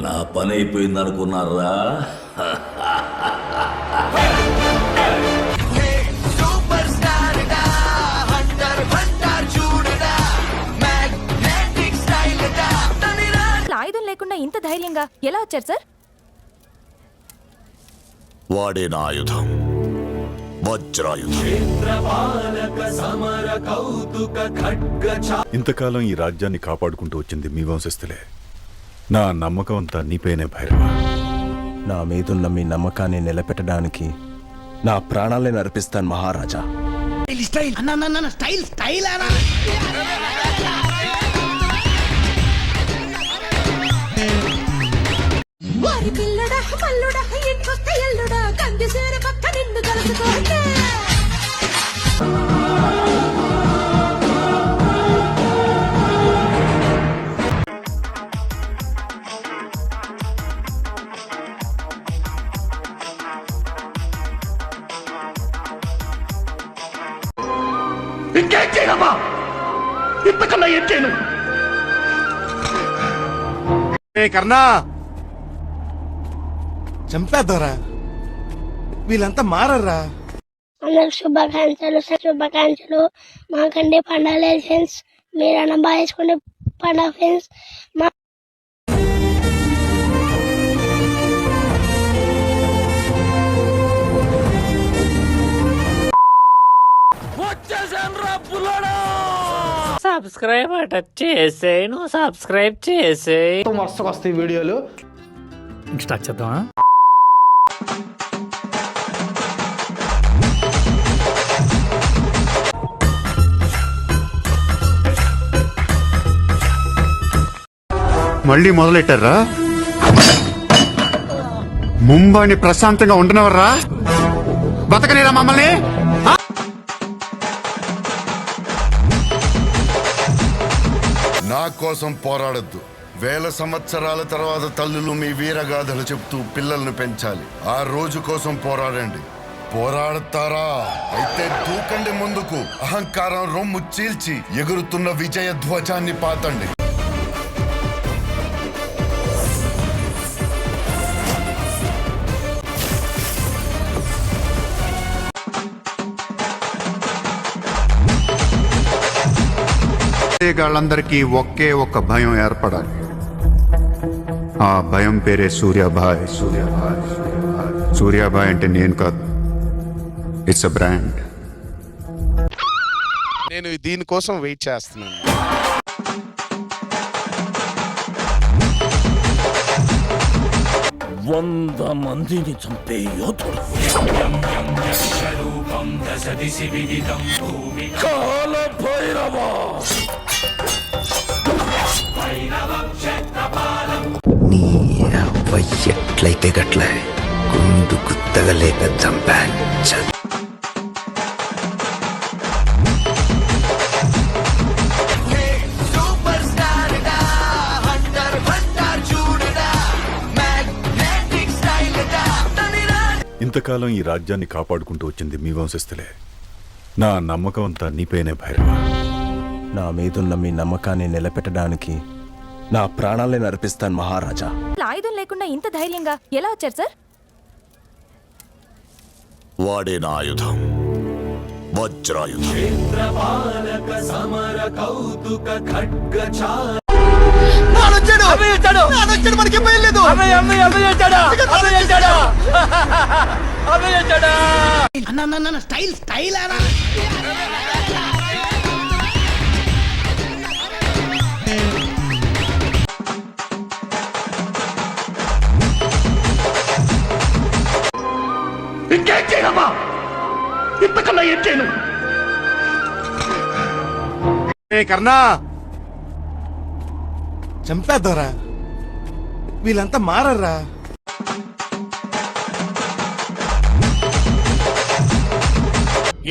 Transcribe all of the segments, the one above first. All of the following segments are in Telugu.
నా పని అయిపోయింది అనుకున్నారా? ఆయుధం లేకుండా ఇంత ధైర్యంగా ఎలా వచ్చారు సార్? వాడే నా ఆయుధం, వజ్రాయుధం. ఇంతకాలం ఈ రాజ్యాన్ని కాపాడుకుంటూ వచ్చింది మీ వంశస్థులే. నా నమ్మకం అంతా నీపైనే భైరవ. నా మీదున్న మీ నమ్మకాన్ని నిలబెట్టడానికి నా ప్రాణాలే అర్పిస్తాను మహారాజా. వారి పిల్లడా మల్లుడా ఇంకొస్తే ఎల్లుడా కందిసేర పక్క నిన్ను కలుసుకోండి. ఇంకేం చేయనమ్మా, ఇంతకన్నా ఏం చేయను. కర్ణా చంపేద్దారా, వీళ్ళంతా మారర్రా. అందరికి శుభాకాంక్షలు. మాకండి పండుగ ఫ్రెండ్స్, మీరు అన్న బాగా వేసుకోండి పండుగ ఫ్రెండ్స్. సబ్స్క్రైబ్ అట చేసేయి, నువ్వు సబ్స్క్రైబ్ చేసేయి. మస్తుగా వస్తాయి వీడియోలు. స్టార్ట్ చేద్దామా? మళ్ళీ మొదలెట్టారా? ముంబైని ప్రశాంతంగా ఉండనవర్రా, బతకనేరా మమ్మల్ని. నా కోసం పోరాడద్దు. వేల సంవత్సరాల తర్వాత తల్లులు మీ వీరగాథలు చెప్తూ పిల్లల్ని పెంచాలి. ఆ రోజు కోసం పోరాడండి. పోరాడతారా? అయితే దూకండి ముందుకు. అహంకారం రొమ్ము చీల్చి ఎగురుతున్న విజయ ధ్వజాన్ని పాతండి. వాళ్ళందరికీ ఒకే ఒక భయం ఏర్పడాలి. ఆ భయం పేరే సూర్యాభాయ్. సూర్యాభాయ్ అంటే నేను కాదు, ఇట్స్ అ బ్రాండ్. నేను దీనికోసం వెయిట్ చేస్తున్నాను. 100 మందిని చంపే యోధుడు. కాల భైరవ. నీ ఎట్లయితే గట్ల గుండు గుత్తగలేక చంపాంచ. ఇంతకాలం ఈ రాజ్యాన్ని కాపాడుకుంటూ వచ్చింది మీ వంశస్థులే. నా నమ్మకం అంతా నీపైనే భైరవ. నా మీదున్న మీ నమ్మకాన్ని నిలబెట్టడానికి నా ప్రాణాలే అర్పిస్తాను మహారాజా. ఆయుధం లేకుండా ఇంత ధైర్యంగా ఎలా వచ్చారు సార్? వాడే నా ఆయుధం, వజ్రాయుధం. ఇంకేం చేయనమ్మా, ఇంతకన్నా ఏం చేయను. కర్ణా చంపేద్దారా, వీళ్ళంతా మారర్రా.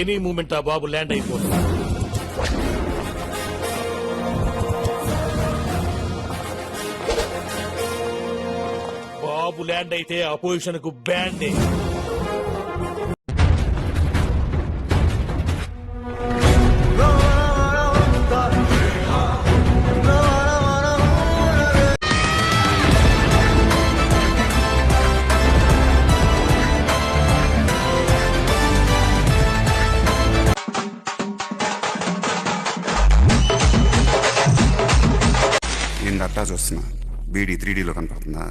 ఎనీ మూమెంట్ ఆ బాబు ల్యాండ్ అయిపోతుంది. బాబు ల్యాండ్ అయితే అపోజిషన్ కు బ్యాండే. ఏంది అట్టా చూస్తున్నా బీడీ 3Dలో కనపడుతుందా?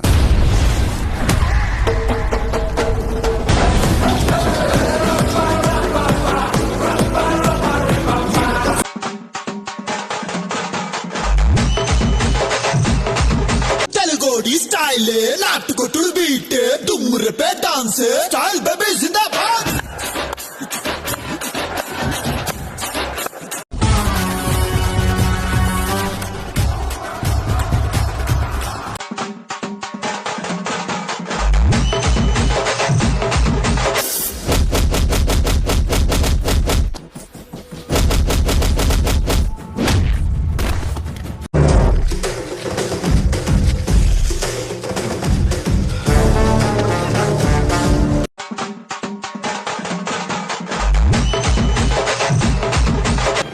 తెలుగోడి స్టైల్ నాటుకొట్టుడు బీట్ దుమ్మురపే డాన్స్ స్టైల్ బేబీ జిందాబాద్.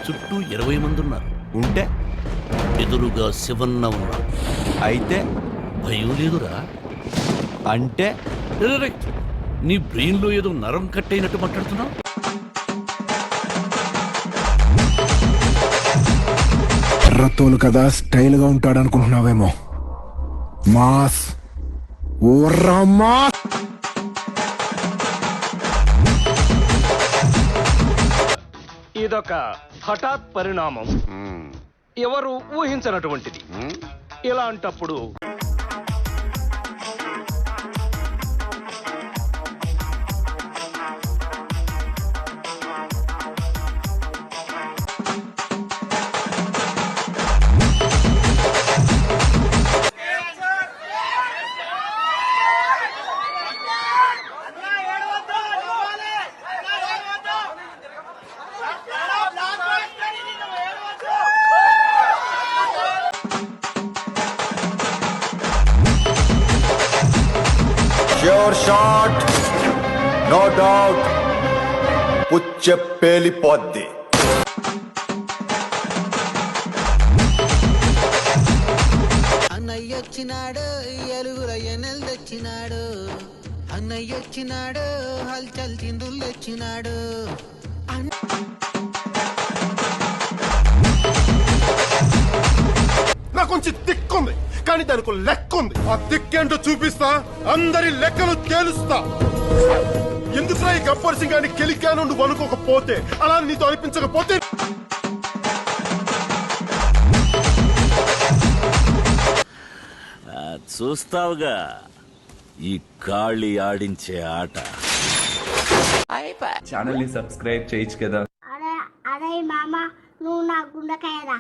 చుట్టూ 20 మంది ఉన్నారు. ఉంటే ఎదురుగా శివన్న ఉన్నారు. అయితే భయం లేదురా. అంటే రే, రే, రే. నీ బ్రెయిన్ లో ఏదో నరం కట్టయినట్టు మాట్లాడుతున్నావు. ఎర్రతోలు కదా స్టైల్ గా ఉంటాడు అనుకుంటున్నావేమో. మాస్ ఓర్రా మాస్. ఇదొక హఠాత్ పరిణామం, ఎవరు ఊహించనటువంటిది. ఇలాంటప్పుడు ష్యూర్ షాట్, నో డౌట్, పుచ్చ పేలిపోద్ది. అన్నయ్యొచ్చినాడు ఎలుగుల ఎనెల్ తెచ్చినాడు. అన్నయ్యొచ్చినాడు హల్చల్ చిందులు తెచ్చినాడు. నాకు కొంచెం దిక్కుంది కానీ దానికి లెక్క ఉంది. ఆ దిక్కేంటో చూపిస్తా, అందరి లెక్కలు తేలుస్తా. ఎందుకురా ఈ గబ్బర్ సింగ్ గాని కెలికాను నువ్వు అనుకోకపోతే, అలా నీతో అనిపించకపోతే చూస్తావుగా ఈ కాళీ ఆడించే ఆట. ఛానల్ ని సబ్స్క్రైబ్ చేయొచ్చు కదా. అరే అరే మామ, నువ్వు నా గుండెకాయరా.